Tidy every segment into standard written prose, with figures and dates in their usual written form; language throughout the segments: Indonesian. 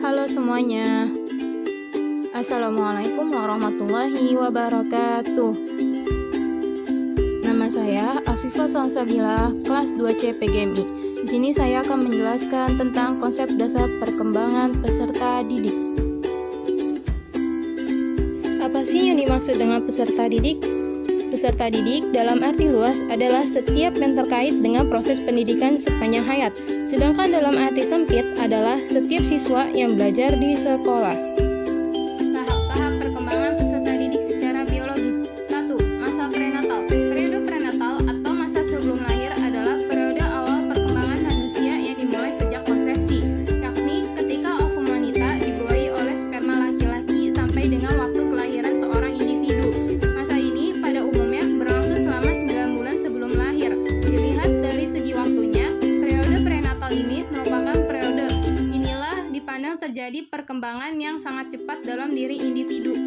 Halo semuanya. Assalamualaikum warahmatullahi wabarakatuh. Nama saya Afifah Salsabila, kelas 2C PGMI. Di sini saya akan menjelaskan tentang konsep dasar perkembangan peserta didik. Apa sih yang dimaksud dengan peserta didik? Peserta didik dalam arti luas adalah setiap yang terkait dengan proses pendidikan sepanjang hayat. Sedangkan dalam arti sempit adalah setiap siswa yang belajar di sekolah. Tahap-tahap perkembangan peserta didik secara biologis. 1. Masa prenatal. Periode prenatal atau masa sebelum lahir adalah periode awal perkembangan manusia yang dimulai sejak konsepsi, yakni ketika ovum wanita dibuahi oleh sperma laki-laki sampai dengan waktu kelahiran seorang individu. Masa ini pada umumnya berlangsung selama 9 bulan sebelum lahir. Dilihat dari segi waktunya, periode prenatal ini merupakan periode inilah dipandang terjadi perkembangan yang sangat cepat dalam diri individu.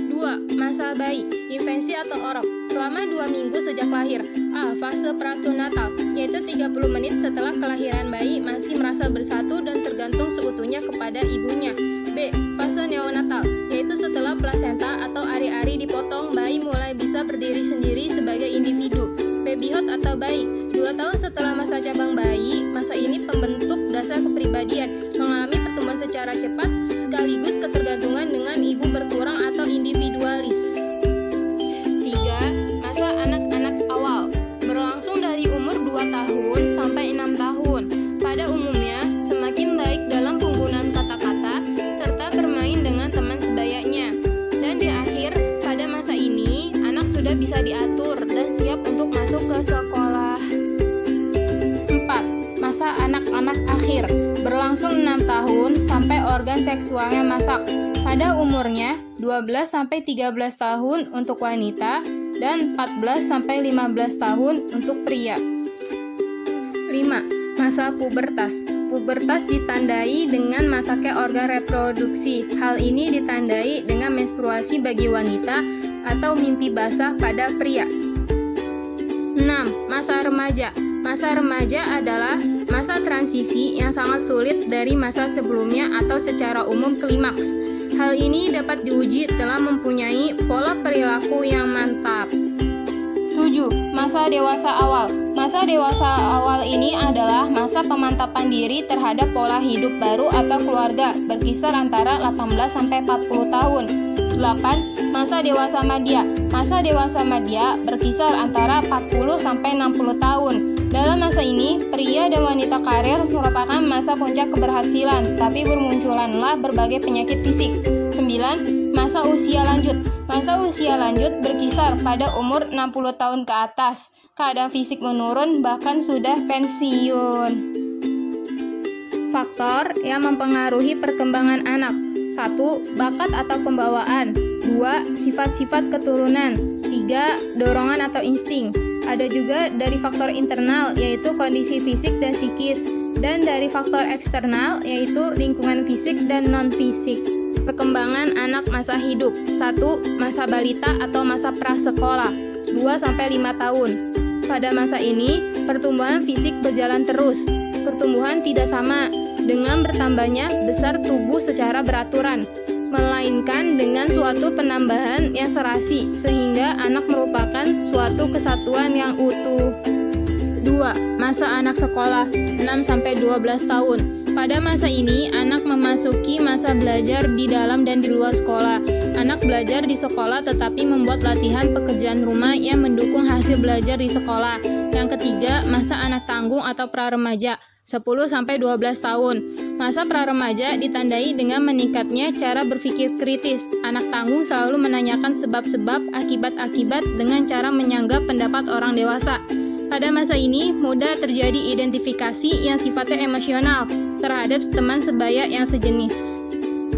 2. Masa bayi, infansi atau orok. Selama 2 minggu sejak lahir. A. Fase pratunatal, yaitu 30 menit setelah kelahiran bayi masih merasa bersatu dan tergantung seutuhnya kepada ibunya. B. Fase neonatal, yaitu setelah plasenta atau ari-ari dipotong, bayi mulai bisa berdiri sendiri sebagai individu. Babyhood atau bayi, 2 tahun setelah masa cabang bayi. Masa ini pembentuk dasar kepribadian, mengalami pertumbuhan secara cepat, sekaligus ketergantungan dengan ibu berkurang atau individualis. 3. Masa anak-anak awal, berlangsung dari umur 2 tahun sampai 6 tahun. Pada umumnya, semakin baik dalam penggunaan kata-kata, serta bermain dengan teman sebayanya. Dan di akhir, pada masa ini, anak sudah bisa diatur dan siap untuk masuk ke sekolah. 4. Masa anak-anak akhir, berlangsung 6 tahun sampai organ seksualnya masak. Pada umurnya 12-13 tahun untuk wanita dan 14-15 tahun untuk pria. 5. Masa pubertas. Pubertas ditandai dengan masaknya organ reproduksi. Hal ini ditandai dengan menstruasi bagi wanita atau mimpi basah pada pria. 6. Masa remaja. Masa remaja adalah masa transisi yang sangat sulit dari masa sebelumnya atau secara umum klimaks. Hal ini dapat diuji dalam mempunyai pola perilaku yang mantap. 7. Masa dewasa awal. Masa dewasa awal ini adalah masa pemantapan diri terhadap pola hidup baru atau keluarga, berkisar antara 18-40 tahun. 8. Masa dewasa madya. Masa dewasa madya berkisar antara 40-60 tahun. Dalam masa ini, pria dan wanita karir merupakan masa puncak keberhasilan, tapi bermunculanlah berbagai penyakit fisik. 9. Masa usia lanjut. Masa usia lanjut berkisar pada umur 60 tahun ke atas. Keadaan fisik menurun, bahkan sudah pensiun. Faktor yang mempengaruhi perkembangan anak. 1. Bakat atau pembawaan. 2. Sifat-sifat keturunan. 3. Dorongan atau insting. Ada juga dari faktor internal, yaitu kondisi fisik dan psikis, dan dari faktor eksternal, yaitu lingkungan fisik dan non-fisik. Perkembangan anak masa hidup. 1. Masa balita atau masa prasekolah, 2-5 tahun. Pada masa ini, pertumbuhan fisik berjalan terus. Pertumbuhan tidak sama dengan bertambahnya besar tubuh secara beraturan, melainkan dengan suatu penambahan yang serasi, sehingga anak merupakan suatu kesatuan yang utuh. 2. Masa anak sekolah, 6-12 tahun. Pada masa ini, anak memasuki masa belajar di dalam dan di luar sekolah. Anak belajar di sekolah tetapi membuat latihan pekerjaan rumah yang mendukung hasil belajar di sekolah. Yang ketiga, masa anak tanggung atau pra-remaja, 10-12 tahun. Masa pra-remaja ditandai dengan meningkatnya cara berpikir kritis. Anak tanggung selalu menanyakan sebab-sebab, akibat-akibat dengan cara menyanggah pendapat orang dewasa. Pada masa ini, mudah terjadi identifikasi yang sifatnya emosional terhadap teman sebaya yang sejenis.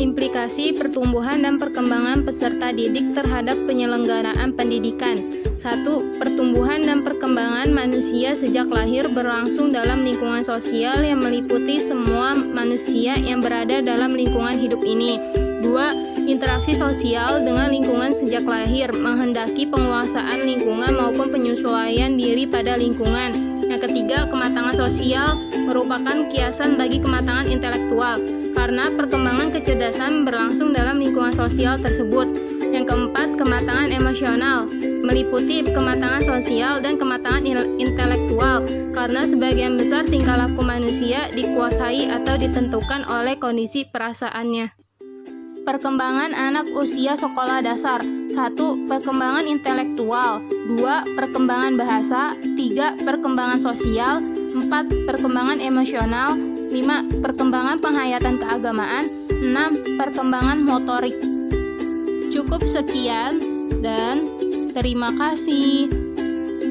Implikasi pertumbuhan dan perkembangan peserta didik terhadap penyelenggaraan pendidikan. 1. Pertumbuhan dan perkembangan manusia sejak lahir berlangsung dalam lingkungan sosial yang meliputi semua manusia yang berada dalam lingkungan hidup ini. 2. Interaksi sosial dengan lingkungan sejak lahir, menghendaki penguasaan lingkungan maupun penyesuaian diri pada lingkungan. Yang ketiga, kematangan sosial merupakan kiasan bagi kematangan intelektual, karena perkembangan kecerdasan berlangsung dalam lingkungan sosial tersebut. Yang keempat, kematangan emosional meliputi kematangan sosial dan kematangan intelektual, karena sebagian besar tingkah laku manusia dikuasai atau ditentukan oleh kondisi perasaannya. Perkembangan anak usia sekolah dasar. 1. Perkembangan intelektual. 2. Perkembangan bahasa. 3. Perkembangan sosial. 4. Perkembangan emosional. 5. Perkembangan penghayatan keagamaan. 6. Perkembangan motorik. Cukup sekian dan terima kasih.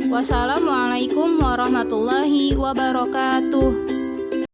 Wassalamualaikum warahmatullahi wabarakatuh.